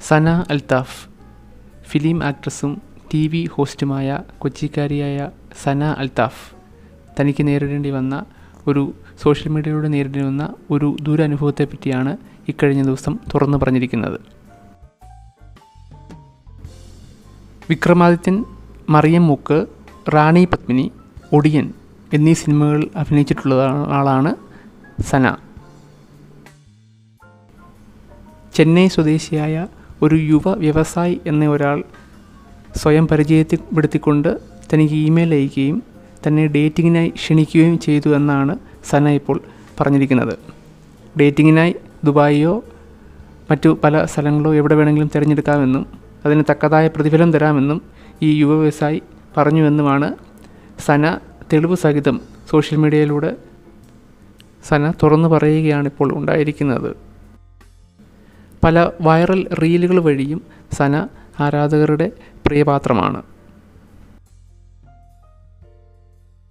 സന Althaf film ആക്ട്രസും TV ഹോസ്റ്റുമായ കൊച്ചിക്കാരിയായ സന അൽത്താഫ് തനിക്ക് നേരിടേണ്ടി വന്ന സോഷ്യൽ മീഡിയയിലൂടെ നേരിടേണ്ടി വന്ന ഒരു ദുരനുഭവത്തെപ്പറ്റിയാണ് ഇക്കഴിഞ്ഞ ദിവസം തുറന്നു പറഞ്ഞിരിക്കുന്നത്. വിക്രമാദിത്യൻ, മറിയം മൂക്ക്, റാണി പത്മിനി, ഒടിയൻ എന്നീ സിനിമകളിൽ അഭിനയിച്ചിട്ടുള്ള ആളാണ് സന. ചെന്നൈ സ്വദേശിയായ ഒരു യുവ വ്യവസായി എന്ന ഒരാൾ സ്വയം പരിചയപ്പെടുത്തിക്കൊണ്ട് തനിക്ക് ഇമെയിൽ അയക്കുകയും തന്നെ ഡേറ്റിങ്ങിനായി ക്ഷണിക്കുകയും ചെയ്തു എന്നാണ് സന ഇപ്പോൾ പറഞ്ഞിരിക്കുന്നത്. ഡേറ്റിങ്ങിനായി ദുബായിയോ മറ്റു പല സ്ഥലങ്ങളോ എവിടെ വേണമെങ്കിലും തിരഞ്ഞെടുക്കാമെന്നും അതിന് തക്കതായ പ്രതിഫലം തരാമെന്നും ഈ യുവ വ്യവസായി പറഞ്ഞുവെന്നുമാണ് സന തെളിവ് സഹിതം സോഷ്യൽ മീഡിയയിലൂടെ സന തുറന്നു പറയുകയാണിപ്പോൾ ഉണ്ടായിരിക്കുന്നത്. പല വൈറൽ റീലുകൾ വഴിയും സന ആരാധകരുടെ പ്രിയപാത്രമാണ്.